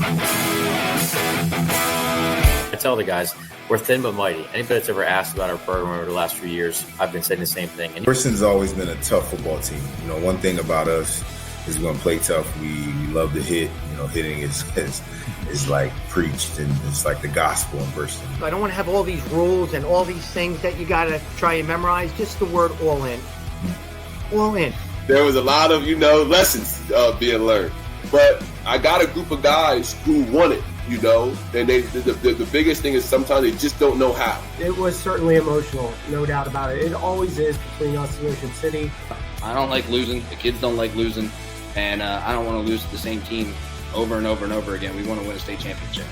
I tell the guys, we're thin but mighty. Anybody that's ever asked about our program over the last few years, I've been saying the same thing. And Princeton's always been a tough football team. One thing about us is we're going to play tough. We love to hit. Hitting is like preached, and it's like the gospel in Princeton. I don't want to have all these rules and all these things that you got to try and memorize. Just the word all in. All in. There was a lot of, lessons being learned. But I got a group of guys who want it, and the biggest thing is sometimes they just don't know how. It was certainly emotional, no doubt about it. It always is between us and Ocean City. I don't like losing. The kids don't like losing. And I don't want to lose to the same team over and over and over again. We want to win a state championship.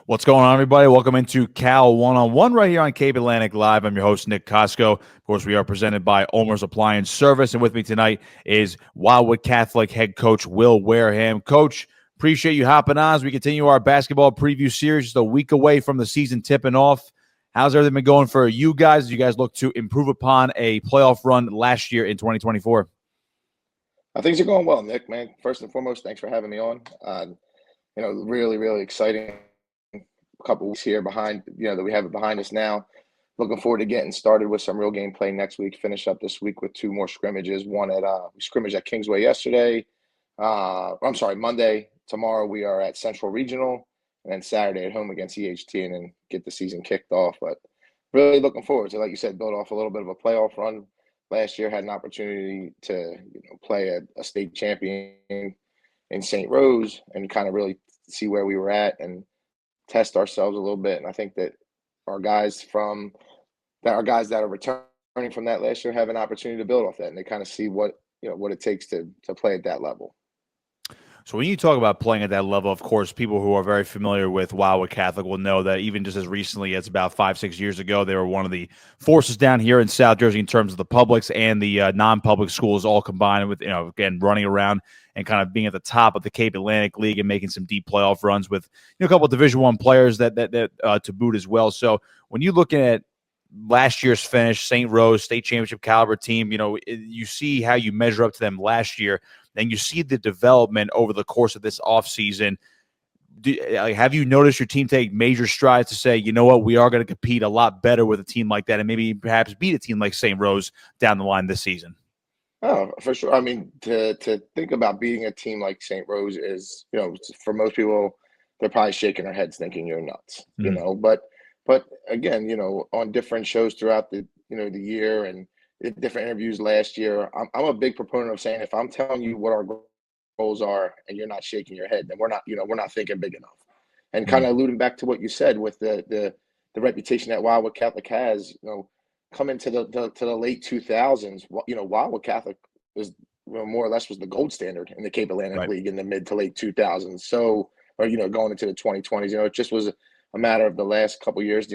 What's going on, everybody? Welcome into Cal One-on-One right here on Cape Atlantic Live. I'm your host, Nick Kosko. Of course, we are presented by Ulmer's Appliance Service. And with me tonight is Wildwood Catholic head coach Will Wareham. Coach, appreciate you hopping on as we continue our basketball preview series just a week away from the season tipping off. How's everything been going for you guys as you guys look to improve upon a playoff run last year in 2024? Things are going well, Nick, man. First and foremost, thanks for having me on. Really, really exciting couple weeks here behind, that we have it behind us now. Looking forward to getting started with some real gameplay next week. Finish up this week with two more scrimmages. One at we scrimmaged at Kingsway yesterday. Monday. Tomorrow we are at Central Regional, and then Saturday at home against EHT, and then get the season kicked off. But really looking forward to, like you said, build off a little bit of a playoff run. Last year had an opportunity to play a state champion in St. Rose and kind of really see where we were at and test ourselves a little bit. And I think that our guys that are returning from that last year have an opportunity to build off that, and they kind of see what it takes to play at that level. So when you talk about playing at that level, of course, people who are very familiar with Wildwood Catholic will know that even just as recently as about 5-6 years ago, they were one of the forces down here in South Jersey in terms of the publics and the non-public schools all combined with, again, running around and kind of being at the top of the Cape Atlantic League and making some deep playoff runs with a couple of Division I players that to boot as well. So when you look at last year's finish, St. Rose, state championship caliber team, you see how you measure up to them last year, and you see the development over the course of this offseason. Have you noticed your team take major strides to say, we are going to compete a lot better with a team like that and maybe perhaps beat a team like St. Rose down the line this season? Oh, for sure. I mean, to think about beating a team like St. Rose is, for most people, they're probably shaking their heads thinking you're nuts, But again, on different shows throughout the year and different interviews last year, I'm a big proponent of saying if I'm telling you what our goals are and you're not shaking your head, then we're not thinking big enough. And kind of alluding back to what you said with the reputation that Wildwood Catholic has, coming to the late 2000s, Wildwood Catholic is more or less was the gold standard in the Cape Atlantic League in the mid to late 2000s. So, or going into the 2020s, it just was a matter of the last couple of years,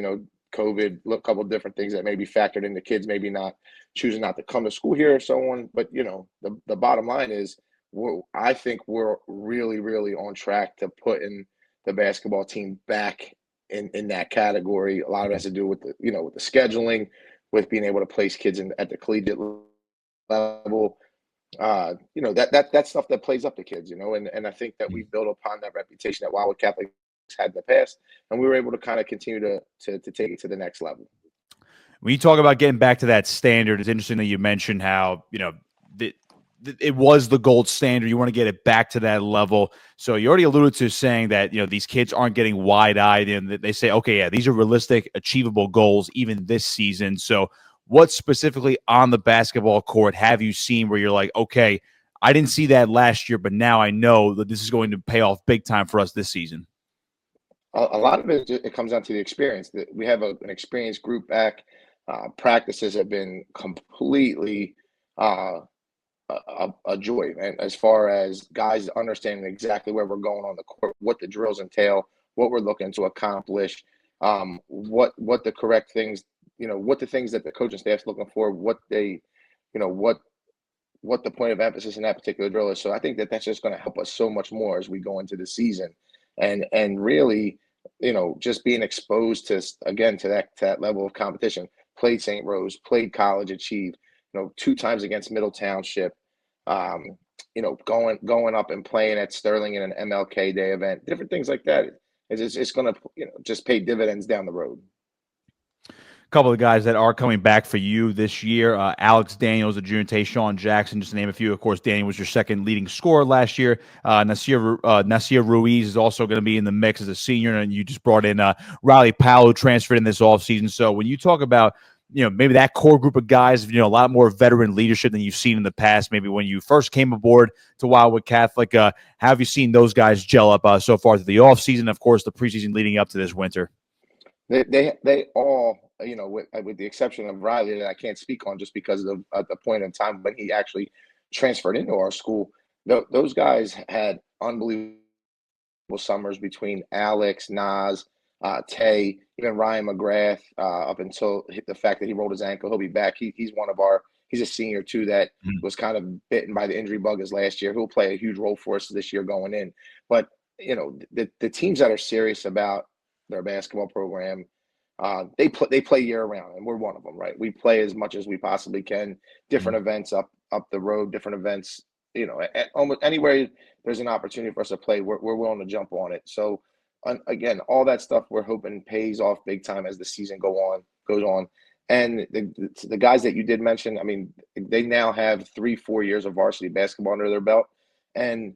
COVID, a couple of different things that maybe factored into kids maybe not choosing not to come to school here or so on. But, the bottom line is I think we're really, really on track to putting the basketball team back in that category. A lot of it has to do with the scheduling, with being able to place kids at the collegiate level. That stuff that plays up to kids, and I think that we built upon that reputation that Wildwood Catholic had in the past, and we were able to kind of continue to take it to the next level. When you talk about getting back to that standard, it's interesting that you mentioned how it was the gold standard. You want to get it back to that level. So you already alluded to saying that these kids aren't getting wide-eyed and they say, okay, yeah, these are realistic, achievable goals even this season. So what specifically on the basketball court have you seen where you're like, okay, I didn't see that last year, but now I know that this is going to pay off big time for us this season? A lot of it comes down to the experience. We have an experienced group back. Practices have been completely a joy, and as far as guys understanding exactly where we're going on the court, what the drills entail, what we're looking to accomplish, what the correct things, what the things that the coaching staff's looking for, what they, what the point of emphasis in that particular drill is. So I think that that's just going to help us so much more as we go into the season, and really, just being exposed to that level of competition. Played St. Rose, played College Achieved, 2 times against Middle Township, going up and playing at Sterling in an MLK Day event, different things like that. It's going to just pay dividends down the road. Couple of guys that are coming back for you this year. Alex Daniels, the junior, Tayshawn Jackson, just to name a few. Of course, Daniel was your second leading scorer last year. Nasir Ruiz is also going to be in the mix as a senior, and you just brought in Riley Powell, who transferred in this offseason. So when you talk about maybe that core group of guys, a lot more veteran leadership than you've seen in the past, maybe when you first came aboard to Wildwood Catholic, how have you seen those guys gel up so far through the offseason, of course, the preseason leading up to this winter? They all, with the exception of Riley, that I can't speak on just because of the point in time when he actually transferred into our school. Those guys had unbelievable summers between Alex, Nas, Tay, even Ryan McGrath, up until the fact that he rolled his ankle. He'll be back. He's a senior too that was kind of bitten by the injury bug as last year. He'll play a huge role for us this year going in. But the teams that are serious about their basketball program, they play year round, and we're one of them, right? We play as much as we possibly can. Different events up the road, different events. Almost anywhere there's an opportunity for us to play, we're willing to jump on it. So, again, all that stuff we're hoping pays off big time as the season goes on. And the guys that you did mention, I mean, they now have 3-4 years of varsity basketball under their belt, and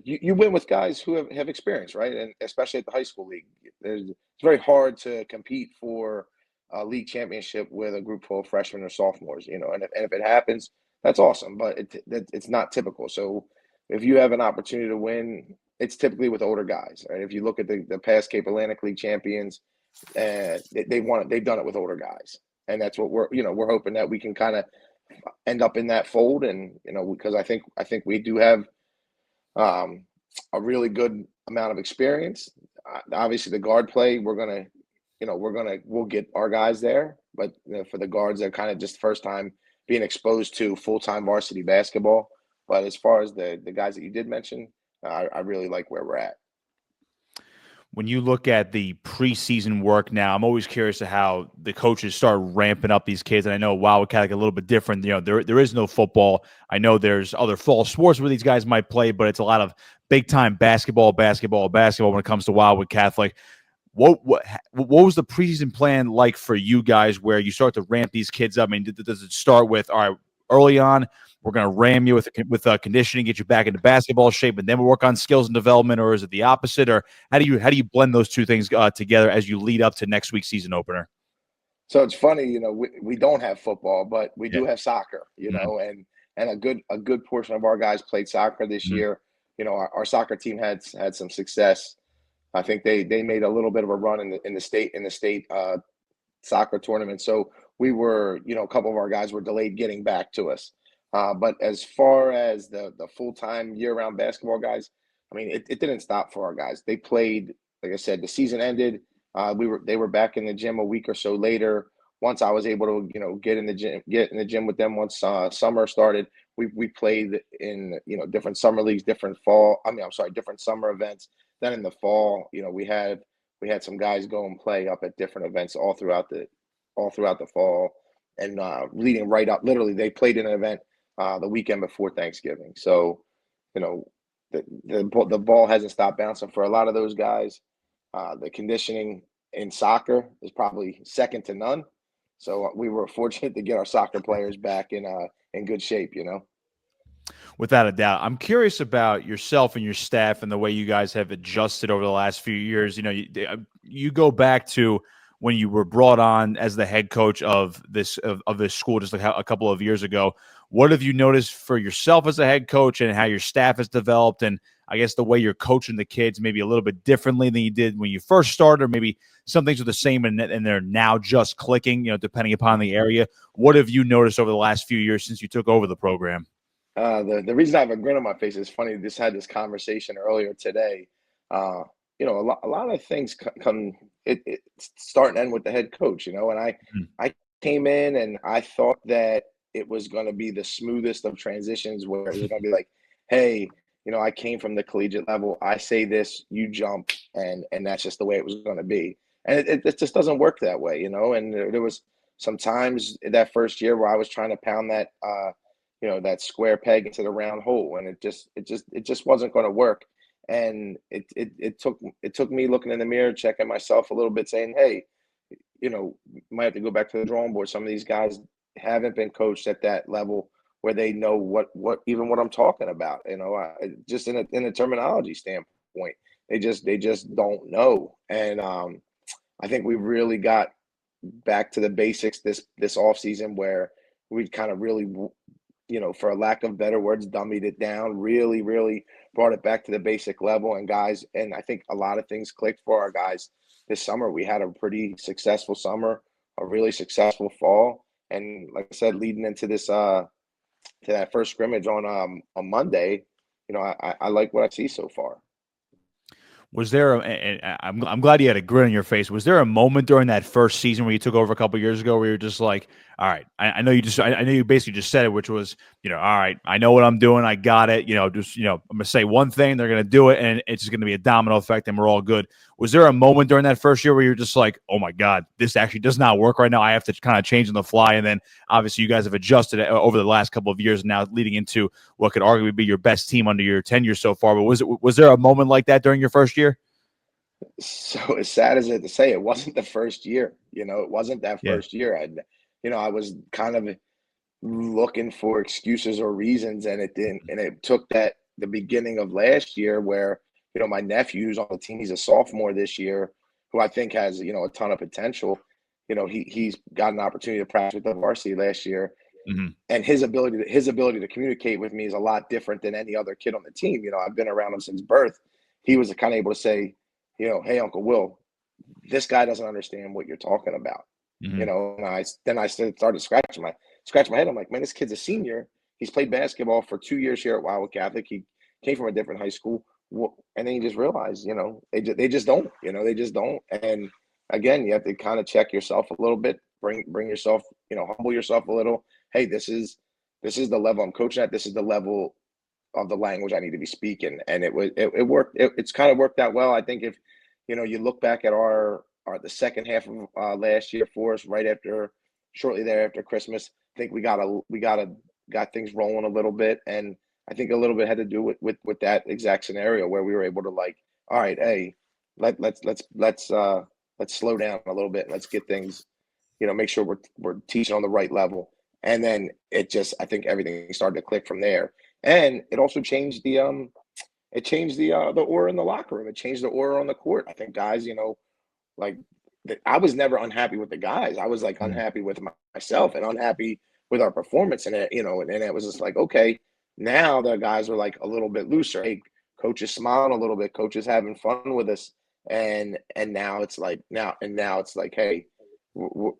you win with guys who have experience, right? And especially at the high school league, it's very hard to compete for a league championship with a group full of freshmen or sophomores, and if it happens, that's awesome, but it's not typical. So if you have an opportunity to win, it's typically with older guys, right? If you look at the past Cape Atlantic League champions, they've done it with older guys, and that's what we're hoping that we can kind of end up in that fold, and because I think we do have a really good amount of experience. Obviously, the guard play, we'll get our guys there, but for the guards, they're kind of just first time being exposed to full-time varsity basketball. But as far as the guys that you did mention, I really like where we're at. When you look at the preseason work now, I'm always curious to how the coaches start ramping up these kids. And I know Wildwood Catholic a little bit different. There is no football. I know there's other fall sports where these guys might play, but it's a lot of big time basketball when it comes to Wildwood Catholic. What was the preseason plan like for you guys, where you start to ramp these kids up? I mean, does it start with, all right, early on, we're going to ram you with conditioning, get you back into basketball shape, and then we'll work on skills and development, or is it the opposite? Or how do you blend those two things together as you lead up to next week's season opener? So it's funny, we don't have football, but we do have soccer, and a good portion of our guys played soccer this year. Our soccer team had some success. I think they made a little bit of a run in the state soccer tournament. So we were, a couple of our guys were delayed getting back to us. But as far as the full-time year-round basketball guys, I mean, it didn't stop for our guys. They played, like I said, the season ended. They were back in the gym a week or so later. Once I was able to, get in the gym with them once summer started, we played in, different summer leagues, different summer events. Then in the fall, we had some guys go and play up at different events all throughout the fall, and leading right up. Literally, they played in an event the weekend before Thanksgiving. So, the ball hasn't stopped bouncing for a lot of those guys. The conditioning in soccer is probably second to none. So we were fortunate to get our soccer players back in good shape. Without a doubt. I'm curious about yourself and your staff and the way you guys have adjusted over the last few years. You go back to when you were brought on as the head coach of this school just like a couple of years ago. What have you noticed for yourself as a head coach, and how your staff has developed, and I guess the way you're coaching the kids maybe a little bit differently than you did when you first started, or maybe some things are the same and they're now just clicking, depending upon the area? What have you noticed over the last few years since you took over the program? The reason I have a grin on my face is funny. Just had this conversation earlier today. A lot of things come. It start and end with the head coach. And I came in and I thought that it was going to be the smoothest of transitions, where it was going to be like, hey, I came from the collegiate level. I say this, you jump, and that's just the way it was going to be. And it just doesn't work that way, And there was some times that first year where I was trying to pound that. that square peg into the round hole, and it just wasn't going to work. And it took me looking in the mirror, checking myself a little bit, saying, hey, might have to go back to the drawing board. Some of these guys haven't been coached at that level where they know what I'm talking about. Just in a terminology standpoint, they just don't know. And I think we really got back to the basics this off season, where we kind of really, for a lack of better words, dummied it down, really, really brought it back to the basic level. And guys, and I think a lot of things clicked for our guys this summer. We had a pretty successful summer, a really successful fall. And like I said, leading into this, to that first scrimmage on Monday, I like what I see so far. Was there? I'm glad you had a grin on your face. Was there a moment during that first season where you took over a couple of years ago where you're just like, all right, I know you basically just said it, which was, all right, I know what I'm doing, I got it. I'm gonna say one thing, they're gonna do it, and it's just gonna be a domino effect, and we're all good. Was there a moment during that first year where you're just like, oh my God, this actually does not work right now? I have to kind of change on the fly. And then obviously you guys have adjusted over the last couple of years, now leading into what could arguably be your best team under your tenure so far. But was there a moment like that during your first year? So as sad as it to say, it wasn't the first year. It wasn't that first year. I was kind of looking for excuses or reasons, and it didn't. And it took the beginning of last year where, my nephew's on the team. He's a sophomore this year, who I think has, a ton of potential. He's got an opportunity to practice with the varsity last year. Mm-hmm. And his ability to communicate with me is a lot different than any other kid on the team. I've been around him since birth. He was kind of able to say, hey, Uncle Will, this guy doesn't understand what you're talking about. Mm-hmm. And I started scratching my head. I'm like, man, this kid's a senior. He's played basketball for 2 years here at Wildwood Catholic. He came from a different high school. And then you just realize, they just don't, they just don't. And again, you have to kind of check yourself a little bit, bring yourself, humble yourself a little. Hey, this is the level I'm coaching at. This is the level of the language I need to be speaking. And it worked. It's kind of worked out well. I think if, you look back at the second half of last year for us, shortly thereafter Christmas, I think we got things rolling a little bit. And I think a little bit had to do with that exact scenario where we were able to, like, all right, hey, let's slow down a little bit and let's get things, make sure we're teaching on the right level. And then I think everything started to click from there. And it also changed the aura in the locker room. It changed the aura on the court. I think guys, I was never unhappy with the guys. I was like unhappy with myself and unhappy with our performance. And it was just like, okay, now the guys are like a little bit looser. Hey, coach is smiling a little bit. Coach is having fun with us. And now it's like, hey,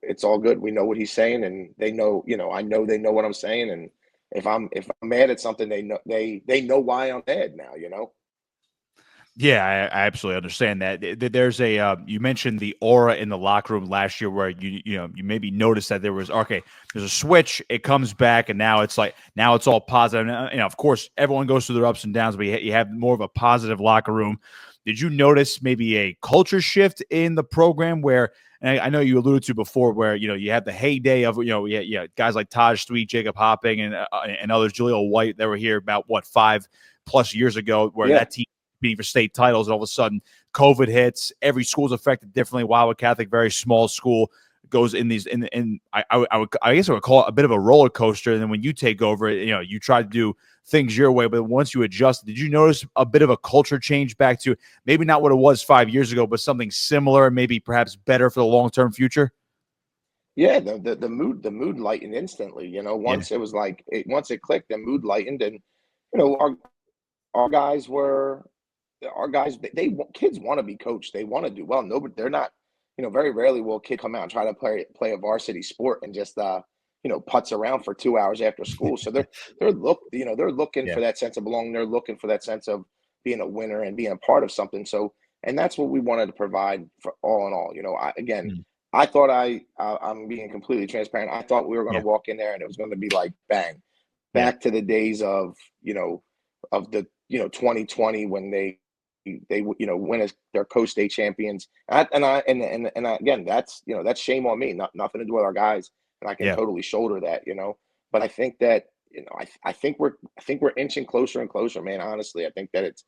it's all good. We know what he's saying, and they know, I know they know what I'm saying. And if I'm mad at something, they know why I'm mad now, Yeah, I absolutely understand that. There's you mentioned the aura in the locker room last year where you maybe noticed that there's a switch, it comes back, and now it's all positive. And, of course, everyone goes through their ups and downs, but you have more of a positive locker room. Did you notice maybe a culture shift in the program where, and I know you alluded to before, where you have the heyday of guys like Taj Sweet, Jacob Hopping, and others, Jaleel White, that were here about 5+ years ago, where that team competing for state titles, and all of a sudden COVID hits. Every school's affected differently. Wildwood Catholic, very small school, goes in these I guess I would call it a bit of a roller coaster. And then when you take over, you try to do things your way, but once you adjust, did you notice a bit of a culture change back to maybe not what it was 5 years ago, but something similar, maybe perhaps better for the long-term future? Yeah, the mood lightened instantly. Once it was like once it clicked, the mood lightened, and our guys, kids want to be coached. They want to do well. No, but they're not. Very rarely will a kid come out and try to play a varsity sport and just putz around for 2 hours after school. So they're looking for that sense of belonging. They're looking for that sense of being a winner and being a part of something. So, and that's what we wanted to provide for all in all. I thought I'm being completely transparent. I thought we were going to walk in there and it was going to be like bang, back to the days of the 2020 when they win their co-state champions. And again, that's shame on me. Nothing to do with our guys, and I can totally shoulder that. But I think that I think we're inching closer and closer, man. Honestly, I think that it's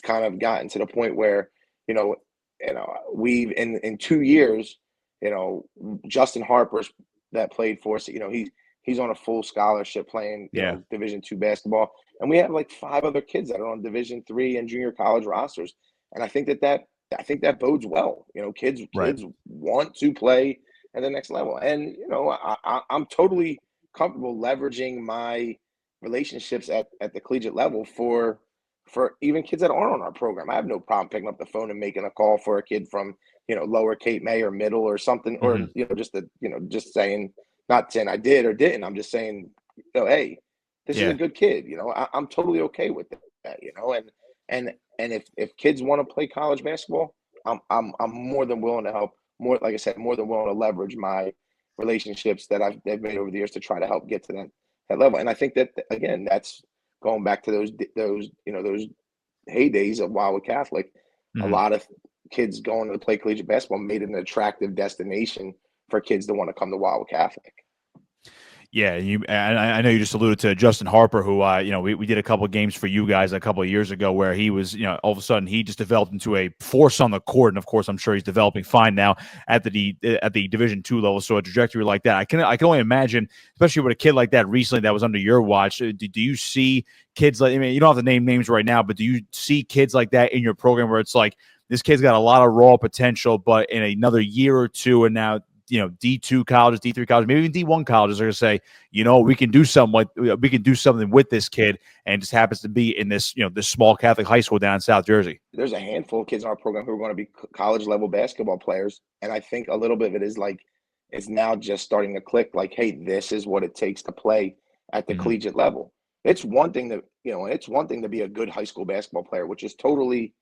kind of gotten to the point where you know we've in 2 years, Justin Harper's that played for us. He's on a full scholarship playing Division II basketball, and we have like 5 other kids that are on Division III and junior college rosters, and I think that bodes well. Kids want to play at the next level, and I'm totally comfortable leveraging my relationships at the collegiate level for even kids that aren't on our program. I have no problem picking up the phone and making a call for a kid from lower Cape May or middle or something, or just saying, not saying I did or didn't. I'm just saying, hey, this is a good kid. I'm totally okay with that. And if kids want to play college basketball, I'm more than willing to help. More, like I said, more than willing to leverage my relationships that I've made over the years to try to help get to that level. And I think that again, that's going back to those heydays of Wildwood Catholic. A lot of kids going to play collegiate basketball made it an attractive destination for kids to want to come to Wildwood Catholic. Yeah, and I know you just alluded to Justin Harper, who we did a couple of games for you guys a couple of years ago, where he was, all of a sudden he just developed into a force on the court, and of course I'm sure he's developing fine now at the Division II level. So a trajectory like that, I can only imagine, especially with a kid like that recently that was under your watch. Do you see kids like? I mean, you don't have to name names right now, but do you see kids like that in your program where it's like this kid's got a lot of raw potential, but in another year or two, and now D2 colleges, D3 colleges, maybe even D1 colleges are going to say, we can do something with this kid, and it just happens to be in this, this small Catholic high school down in South Jersey. There's a handful of kids in our program who are going to be college level basketball players, and I think a little bit of it is like it's now just starting to click. Like, hey, this is what it takes to play at the collegiate level. It's one thing to be a good high school basketball player, which is totally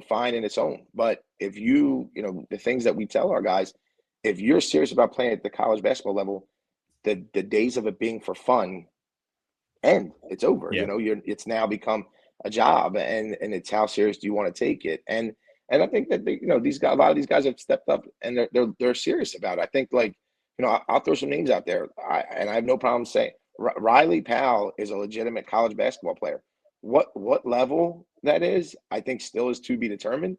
fine in its own. But if the things that we tell our guys. If you're serious about playing at the college basketball level, the days of it being for fun end. It's over. Yeah. It's now become a job, and it's how serious do you want to take it? And I think that these guys, a lot of these guys have stepped up, and they're serious about it. I think I'll throw some names out there, and I have no problem saying Riley Powell is a legitimate college basketball player. What level that is, I think, still is to be determined.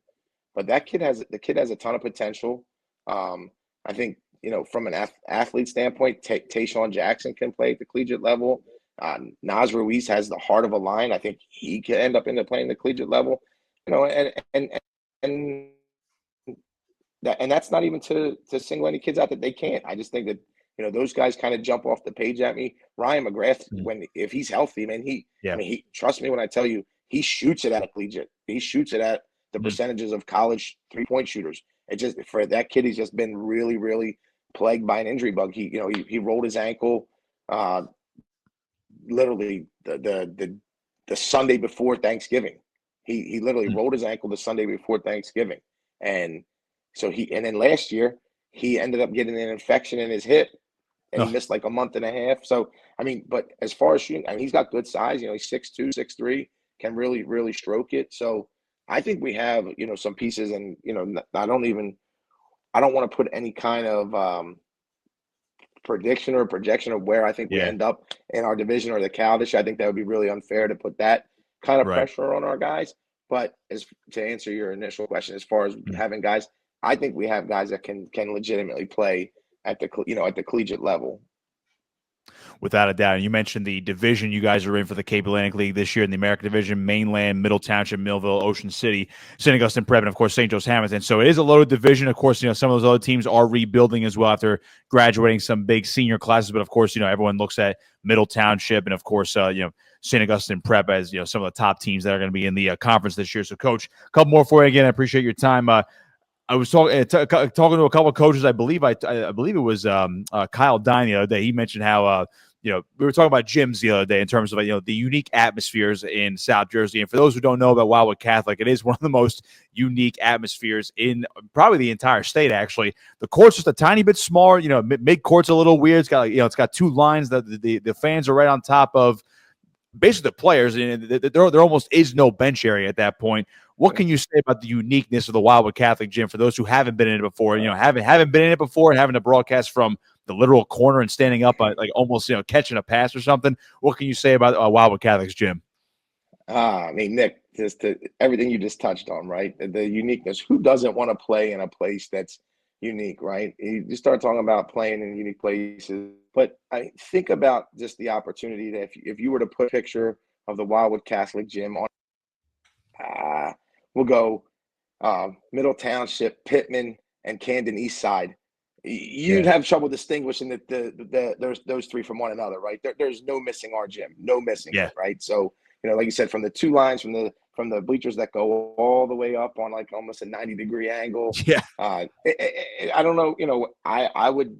But the kid has a ton of potential. I think, from an athlete standpoint, Tayshawn Jackson can play at the collegiate level. Naz Ruiz has the heart of a line. I think he can end up playing the collegiate level. And that's not even to single any kids out that they can't. I just think that those guys kind of jump off the page at me. Ryan McGrath, if he's healthy, man, he trust me when I tell you, he shoots it at a collegiate. He shoots it at the percentages of college 3-point shooters. It just, for that kid, he's just been really, really plagued by an injury bug. He rolled his ankle literally the Sunday before Thanksgiving. He literally rolled his ankle the Sunday before Thanksgiving. And so then last year he ended up getting an infection in his hip, and he missed like a month and a half. So, I mean, but as far as shooting, he's got good size, he's 6'2", 6'3", can really, really stroke it. So I think we have, some pieces, and, I don't want to put any kind of prediction or projection of where I think we end up in our division or the Cal this year. I think that would be really unfair to put that kind of pressure on our guys. But to answer your initial question, as far as having guys, I think we have guys that can legitimately play at the collegiate level. Without a doubt. And you mentioned the division you guys are in for the Cape Atlantic League this year in the American Division: Mainland, Middle Township, Millville, Ocean City, St. Augustine Prep, and of course St. Joe's Hamilton. So it is a loaded division. Of course, some of those other teams are rebuilding as well after graduating some big senior classes. But of course, everyone looks at Middle Township and of course, St. Augustine Prep as some of the top teams that are going to be in the conference this year. So, Coach, a couple more for you again. I appreciate your time. I was talking to a couple of coaches. I believe it was Kyle Dine the other day. He mentioned how we were talking about gyms the other day in terms of the unique atmospheres in South Jersey. And for those who don't know about Wildwood Catholic, it is one of the most unique atmospheres in probably the entire state. Actually, the court's just a tiny bit smaller. Mid court's a little weird. It's got it's got 2 lines that the fans are right on top of basically the players, and there almost is no bench area at that point. What can you say about the uniqueness of the Wildwood Catholic gym for those who haven't been in it before? Haven't been in it before and having to broadcast from the literal corner and standing up like almost catching a pass or something. What can you say about Wildwood Catholic's gym? I mean, Nick, just everything you just touched on, right? The uniqueness. Who doesn't want to play in a place that's unique, right? You start talking about playing in unique places, but I think about just the opportunity that if you were to put a picture of the Wildwood Catholic gym on, we'll go Middle Township, Pittman, and Camden East Side. You'd have trouble distinguishing those three from one another, right? There's no missing our gym, no missing it, right? So, like you said, from the two lines, from the bleachers that go all the way up on like almost a 90-degree angle. Yeah. I don't know. I would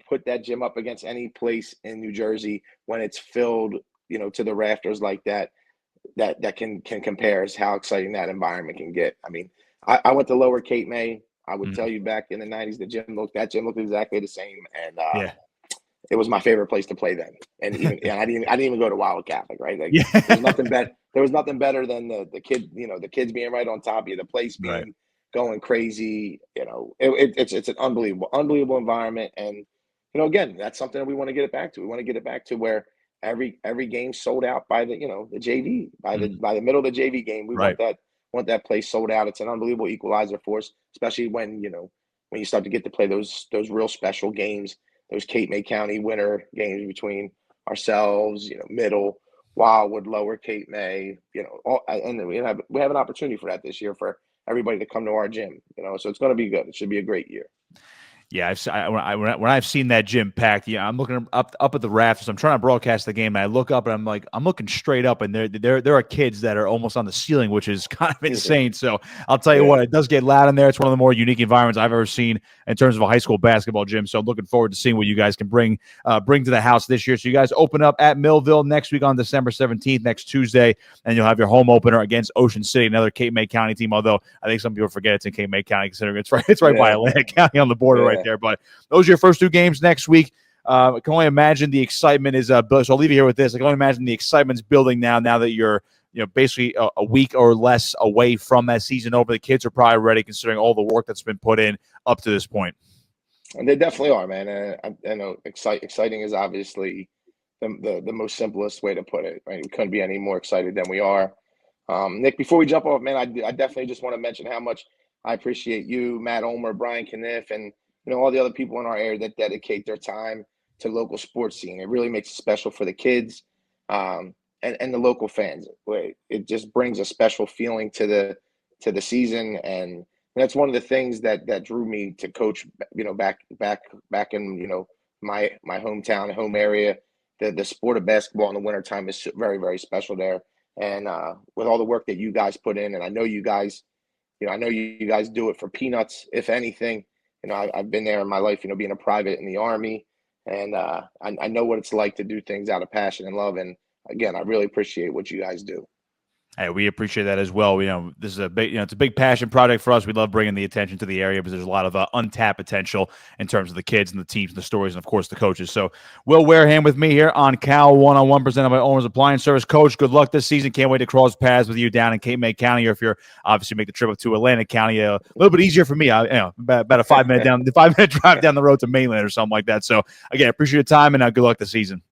put that gym up against any place in New Jersey when it's filled, to the rafters like that can compare as how exciting that environment can get. I mean, I went to Lower Cape May. I would tell you back in the 90s, that gym looked exactly the same. And it was my favorite place to play then. And I didn't even go to Wildwood Catholic, right? Like there's nothing better. There was nothing better than the kids, the kids being right on top of you, the place being going crazy. It's an unbelievable environment. And, again, that's something that we want to get it back to. We want to get it back to where every game sold out by the JV, by the middle of the JV game. We want that place sold out. It's an unbelievable equalizer for us, especially when you start to get to play those real special games, those Cape May County winter games between ourselves, Middle, Wildwood, Lower Cape May, and we have an opportunity for that this year for everybody to come to our gym, so it's going to be good. It should be a great year. Yeah, when I've seen that gym packed, I'm looking up at the rafters. I'm trying to broadcast the game, and I look up, and I'm looking straight up, and there are kids that are almost on the ceiling, which is kind of insane. So I'll tell you what, it does get loud in there. It's one of the more unique environments I've ever seen in terms of a high school basketball gym. So I'm looking forward to seeing what you guys can bring to the house this year. So you guys open up at Millville next week on December 17th, next Tuesday, and you'll have your home opener against Ocean City, another Cape May County team. Although I think some people forget it's in Cape May County, considering it's right by Atlantic County on the border right there. But those are your first two games next week. I can only imagine the excitement is built. So I'll leave you here with this. I can only imagine the excitement's building now that you're basically a week or less away from that season over. The kids are probably ready considering all the work that's been put in up to this point. And they definitely are, man. I know exciting is obviously the most simplest way to put it. Right? We couldn't be any more excited than we are. Nick, before we jump off, man, I definitely just want to mention how much I appreciate you, Matt Ulmer, Brian Kniff, and all the other people in our area that dedicate their time to local sports scene. It really makes it special for the kids and the local fans. It just brings a special feeling to the season, and that's one of the things that drew me to coach. Back in my hometown, home area. The sport of basketball in the wintertime is very, very special there. And with all the work that you guys put in, and I know you guys do it for peanuts, if anything. I've been there in my life, being a private in the Army, and I know what it's like to do things out of passion and love. And again, I really appreciate what you guys do. Hey, we appreciate that as well. This is a big, it's a big passion project for us. We love bringing the attention to the area because there's a lot of untapped potential in terms of the kids and the teams and the stories and, of course, the coaches. So Will Wareham with me here on Cal One-on-One presented by Ulmer's Appliance Service. Coach, good luck this season. Can't wait to cross paths with you down in Cape May County, or if you're obviously make the trip up to Atlantic County, a little bit easier for me. About a 5 minute drive down the road to mainland or something like that. So again, appreciate your time and good luck this season.